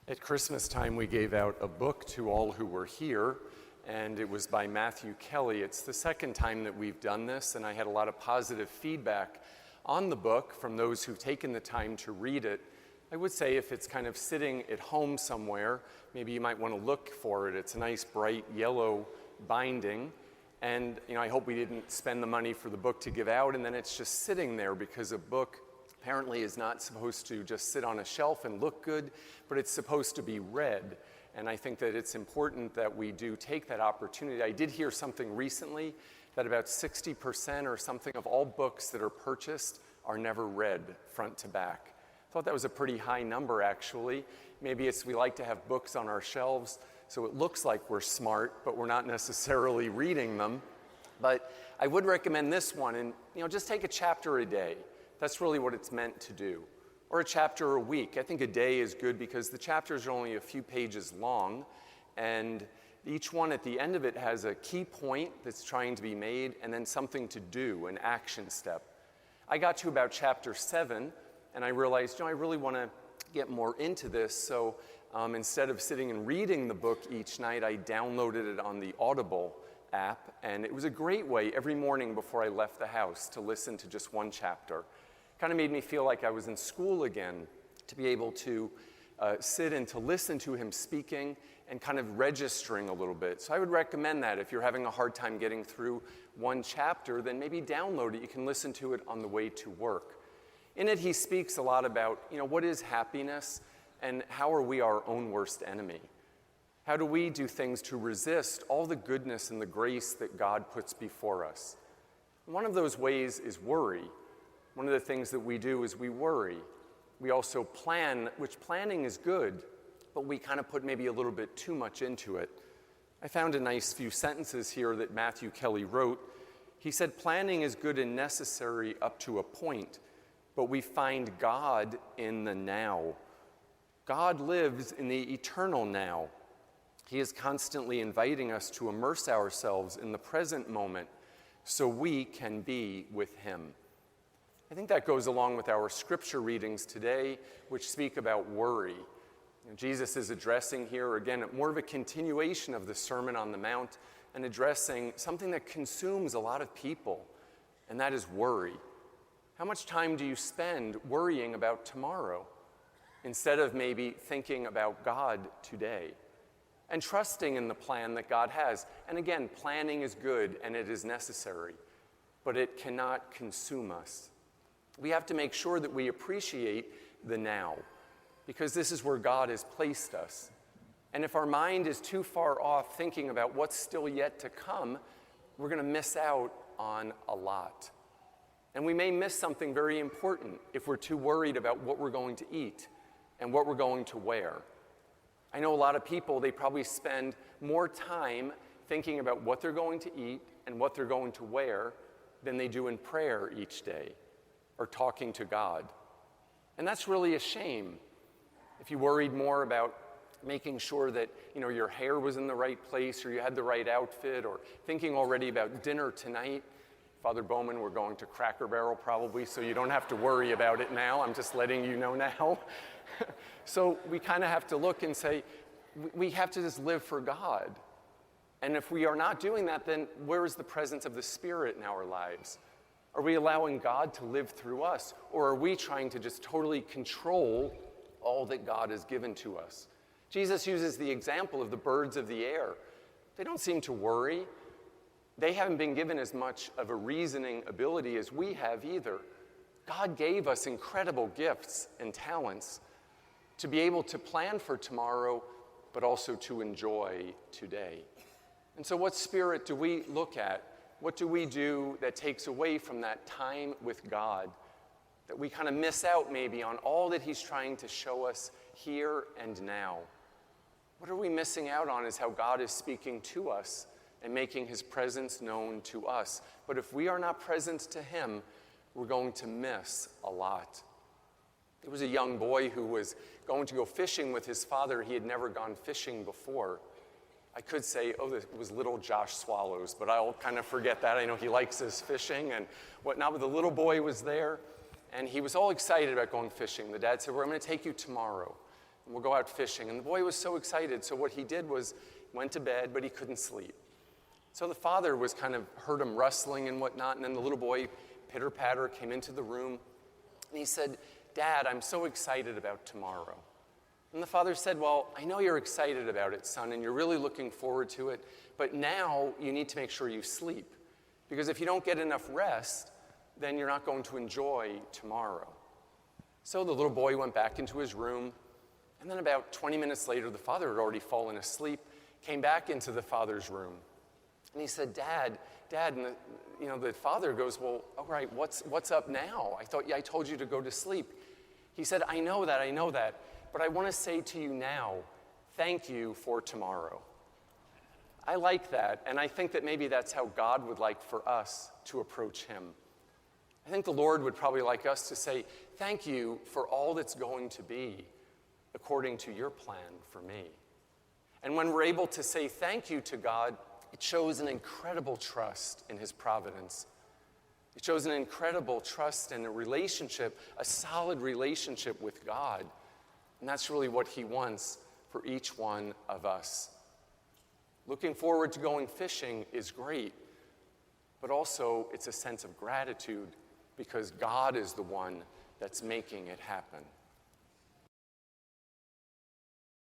At Christmas time, we gave out a book to all who were here, and it was by Matthew Kelly. It's the second time that we've done this, and I had a lot of positive feedback on the book from those who've taken the time to read it. I would say if it's kind of sitting at home somewhere, maybe you might want to look for it. It's a nice bright yellow binding, and I hope we didn't spend the money for the book to give out, and then it's just sitting there, because a book apparently is not supposed to just sit on a shelf and look good, but it's supposed to be read. And I think that it's important that we do take that opportunity. I did hear something recently that about 60% or something of all books that are purchased are never read front to back. I thought that was a pretty high number, actually. Maybe it's we like to have books on our shelves so it looks like we're smart, but we're not necessarily reading them. But I would recommend this one, and just take a chapter a day. That's really what it's meant to do. Or a chapter a week. I think a day is good because the chapters are only a few pages long, and each one at the end of it has a key point that's trying to be made and then something to do, an action step. I got to about chapter 7, and I realized, I really want to get more into this, so instead of sitting and reading the book each night, I downloaded it on the Audible app, and it was a great way every morning before I left the house to listen to just one chapter. Kind of made me feel like I was in school again, to be able to sit and to listen to him speaking and kind of registering a little bit. So I would recommend that if you're having a hard time getting through one chapter, then maybe download it. You can listen to it on the way to work. In it, he speaks a lot about, what is happiness and how are we our own worst enemy? How do we do things to resist all the goodness and the grace that God puts before us? One of those ways is worry. One of the things that we do is we worry. We also plan, which planning is good, but we kind of put maybe a little bit too much into it. I found a nice few sentences here that Matthew Kelly wrote. He said, planning is good and necessary up to a point, but we find God in the now. God lives in the eternal now. He is constantly inviting us to immerse ourselves in the present moment so we can be with him. I think that goes along with our scripture readings today, which speak about worry. Jesus is addressing here, again, more of a continuation of the Sermon on the Mount and addressing something that consumes a lot of people, and that is worry. How much time do you spend worrying about tomorrow instead of maybe thinking about God today and trusting in the plan that God has? And again, planning is good and it is necessary, but it cannot consume us. We have to make sure that we appreciate the now, because this is where God has placed us. And if our mind is too far off thinking about what's still yet to come, we're going to miss out on a lot. And we may miss something very important if we're too worried about what we're going to eat and what we're going to wear. I know a lot of people, they probably spend more time thinking about what they're going to eat and what they're going to wear than they do in prayer each day, or talking to God. And that's really a shame. If you worried more about making sure that your hair was in the right place or you had the right outfit, or thinking already about dinner tonight. Father Bowman, we're going to Cracker Barrel probably, so you don't have to worry about it now. I'm just letting you know now. So we kind of have to look and say, we have to just live for God. And if we are not doing that, then where is the presence of the Spirit in our lives? Are we allowing God to live through us? Or are we trying to just totally control all that God has given to us? Jesus uses the example of the birds of the air. They don't seem to worry. They haven't been given as much of a reasoning ability as we have either. God gave us incredible gifts and talents to be able to plan for tomorrow, but also to enjoy today. And so what spirit do we look at? What do we do that takes away from that time with God, that we kind of miss out maybe on all that he's trying to show us here and now? What are we missing out on is how God is speaking to us and making his presence known to us. But if we are not present to him, we're going to miss a lot. There was a young boy who was going to go fishing with his father. He had never gone fishing before. I could say, it was little Josh Swallows, but I'll kind of forget that. I know he likes his fishing and whatnot, but the little boy was there, and he was all excited about going fishing. The dad said, I'm going to take you tomorrow. and we'll go out fishing. And the boy was so excited. So what he did was went to bed, but he couldn't sleep. So the father was kind of heard him rustling and whatnot. And then the little boy, pitter-patter, came into the room. And he said, "Dad, I'm so excited about tomorrow." And the father said, "Well, I know you're excited about it, son, and you're really looking forward to it. But now you need to make sure you sleep. Because if you don't get enough rest, then you're not going to enjoy tomorrow." So the little boy went back into his room, and then about 20 minutes later, the father had already fallen asleep, came back into the father's room, and he said, Dad, and the father goes, "Well, all right, what's up now? I told you to go to sleep." He said, I know that, but I want to say to you now, thank you for tomorrow." I like that, and I think that maybe that's how God would like for us to approach him. I think the Lord would probably like us to say, thank you for all that's going to be according to your plan for me. And when we're able to say thank you to God, it shows an incredible trust in his providence. It shows an incredible trust in a relationship, a solid relationship with God. And that's really what he wants for each one of us. Looking forward to going fishing is great, but also it's a sense of gratitude because God is the one that's making it happen.